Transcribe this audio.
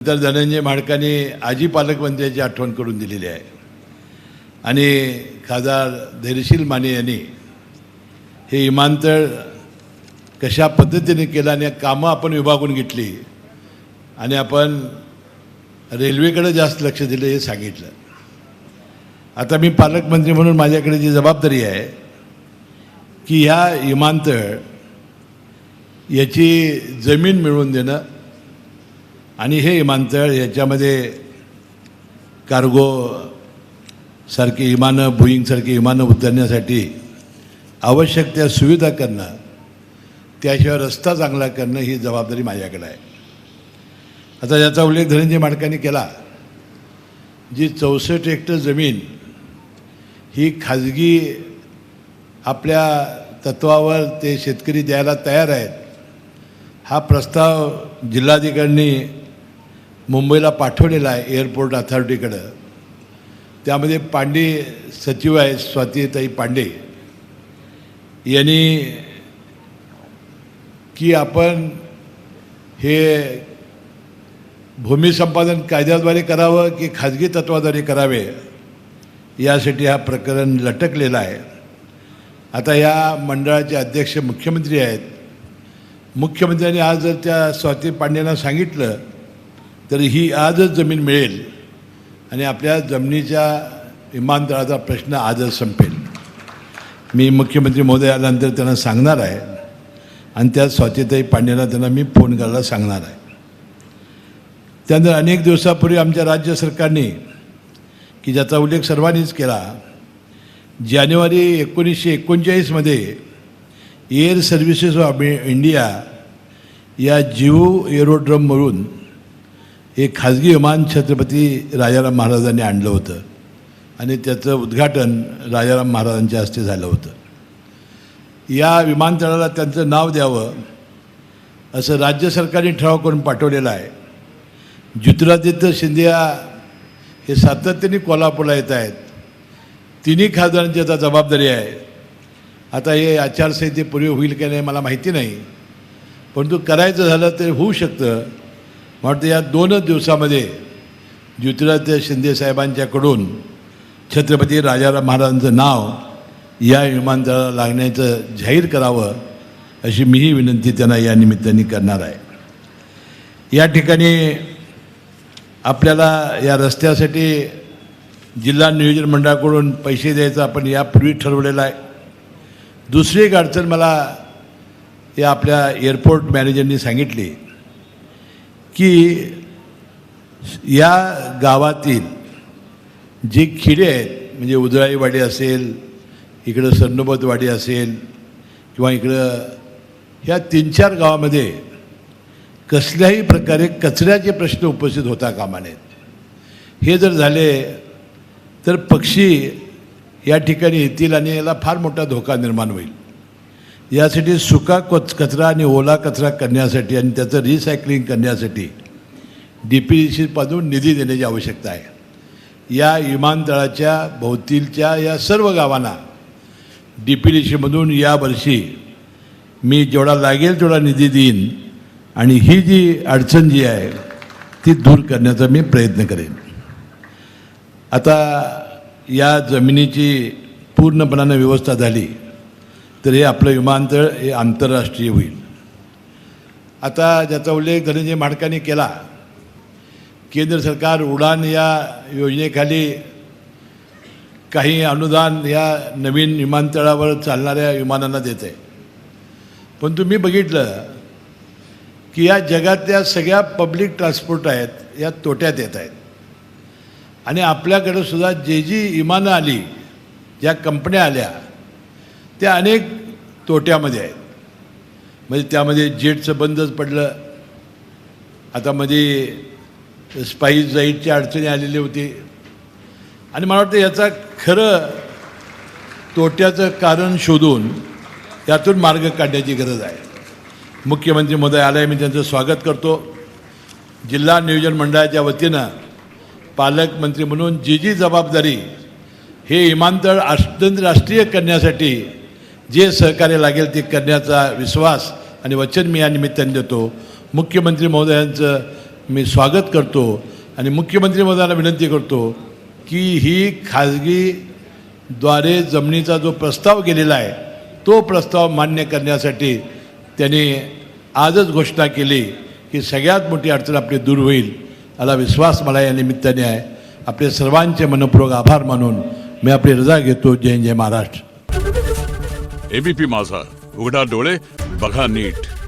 तर धनंजय माडकांनी आजी पालकमंत्र्यांची आठवण करून दिलेली आहे आणि खासदार धैर्यशील माने यांनी हे विमानतळ कशा पद्धतीने केलं आणि कामं आपण विभागून घेतली आणि आपण रेल्वेकडे जास्त लक्ष दिलं हे सांगितलं. आता मी पालकमंत्री म्हणून माझ्याकडे जी जबाबदारी आहे की ह्या विमानतळ याची जमीन मिळवून देणं आणि हे विमानतळ याच्यामध्ये कार्गो सारखी विमानं बोईंगसारखी विमानं उतरण्यासाठी आवश्यक त्या सुविधा करणं, त्याशिवाय रस्ता चांगला करणं ही जबाबदारी माझ्याकडे आहे. आता याचा उल्लेख धनंजय माडकांनी केला. जी 64 हेक्टर जमीन ही खाजगी आपल्या तत्वावर ते शेतकरी द्यायला तयार आहेत, हा प्रस्ताव जिल्हाधिकाऱ्यांनी मुंबईला पाठवलेला आहे एअरपोर्ट अथॉरिटीकडं. त्यामध्ये पांडे सचिव आहेत स्वातीताई पांडे यांनी की आपण हे भूमी संपादन कायद्याद्वारे करावं की खाजगी तत्वाद्वारे करावे यासाठी हा प्रकरण लटकलेलं आहे. आता या मंडळाचे अध्यक्ष मुख्यमंत्री आहेत. मुख्यमंत्र्यांनी आज जर त्या स्वाती पांडेंना सांगितलं तर ही आजच जमीन मिळेल आणि आपल्या जमिनीच्या विमानतळाचा प्रश्न आजच संपेल. मी मुख्यमंत्री महोदय आल्यानंतर त्यांना सांगणार आहे आणि त्या स्वातीताई पांडेंना त्यांना मी फोन करायला सांगणार आहे. त्यानंतर अनेक दिवसापूर्वी आमच्या राज्य सरकारने की ज्याचा उल्लेख सर्वांनीच केला, जानेवारी 1939मध्ये एअर सर्व्हिसेस ऑफ इंडिया या जीवू एरोड्रमवरून एक खाजगी विमान छत्रपती राजाराम महाराजांनी आणलं होतं आणि त्याचं उद्घाटन राजाराम महाराजांच्या हस्ते झालं होतं. या विमानतळाला त्यांचं नाव द्यावं असं राज्य सरकारने ठराव करून पाठवलेला आहे. ज्योतिरादित्य सिंधिया हे सातत्याने कोल्हापूरला येत आहेत. तिन्ही खासदारांची आता जबाबदारी आहे. आता हे आचारसंहितेपूर्वी होईल की नाही मला माहिती नाही, परंतु करायचं झालं तर होऊ शकतं. वाटतं या 2 दिवसामध्ये ज्योतिरादित्य शिंदे साहेबांच्याकडून छत्रपती राजाराम महाराजांचं नाव या विमानतळाला लागण्याचं जाहीर करावं अशी मीही विनंती त्यांना या निमित्ताने करणार आहे. या ठिकाणी आपल्याला या रस्त्यासाठी जिल्हा नियोजन मंडळाकडून पैसे द्यायचं आपण यापूर्वी ठरवलेलं आहे. दुसरी एक अडचण मला या आपल्या एअरपोर्ट मॅनेजरनी सांगितली की या गावातील जे खिडे आहेत म्हणजे उजळाईवाडी असेल, इकडं सरनोबतवाडी असेल किंवा इकडं ह्या 3-4 गावामध्ये कसल्याही प्रकारे कचऱ्याचे प्रश्न उपस्थित होता कामा नयेत. हे जर झाले तर पक्षी या ठिकाणी येतील आणि याला फार मोठा धोका निर्माण होईल. यासाठी सुका कचरा आणि ओला कचरा करण्यासाठी आणि त्याचं रिसायकलिंग करण्यासाठी DPDCपासून निधी देण्याची आवश्यकता आहे. या विमानतळाच्या भोवतीलच्या या सर्व गावांना DPDCमधून यावर्षी मी जेवढा लागेल तेवढा निधी देईन आणि ही जी अडचण जी आहे ती दूर करण्याचा मी प्रयत्न करेन. आता या जमिनीची पूर्णपणाने व्यवस्था झाली तर हे आपलं विमानतळ हे आंतरराष्ट्रीय होईल. आता ज्याचा उल्लेख धनंजय माडकांनी केला, केंद्र सरकार उडान या योजनेखाली काही अनुदान या नवीन विमानतळावर चालणाऱ्या विमानांना देत आहे. पण तुम्ही बघितलं की या जगातल्या सगळ्या पब्लिक ट्रान्सपोर्ट आहेत या तोट्यात येत आहेत आणि आपल्याकडं सुद्धा जी विमानं आली, ज्या कंपन्या आल्या त्या अनेक तोट्यामध्ये आहेत. म्हणजे त्यामध्ये जेटचं बंदच पडलं. आता मध्ये स्पाईस जाईटची अडचणी आलेली होती आणि मला वाटतं याचा खरं तोट्याचं कारण शोधून त्यातून मार्ग काढण्याची गरज आहे. मुख्यमंत्री महोदय आले, मी त्यांचं स्वागत करतो. जिल्हा नियोजन मंडळाच्या वतीनं पालकमंत्री म्हणून जी जबाबदारी हे विमानतळ आंतरराष्ट्रीय करण्यासाठी जे सहकार्य लागेल ते करण्याचा विश्वास आणि वचन मी या निमित्ताने देतो. मुख्यमंत्री महोदयांचं मी स्वागत करतो आणि मुख्यमंत्री महोदयांना विनंती करतो की ही खाजगीद्वारे जमिनीचा जो प्रस्ताव केलेला आहे तो प्रस्ताव मान्य करण्यासाठी त्यांनी आजच घोषणा केली की सगळ्यात मोठी अडचण आपली दूर होईल. याला विश्वास मला या निमित्ताने आहे. आपले सर्वांचे मनपूर्वक आभार मानून मी आपली रजा घेतो. जय जय महाराष्ट्र. एबीपी माझा, उघडा डोळे बघा नीट.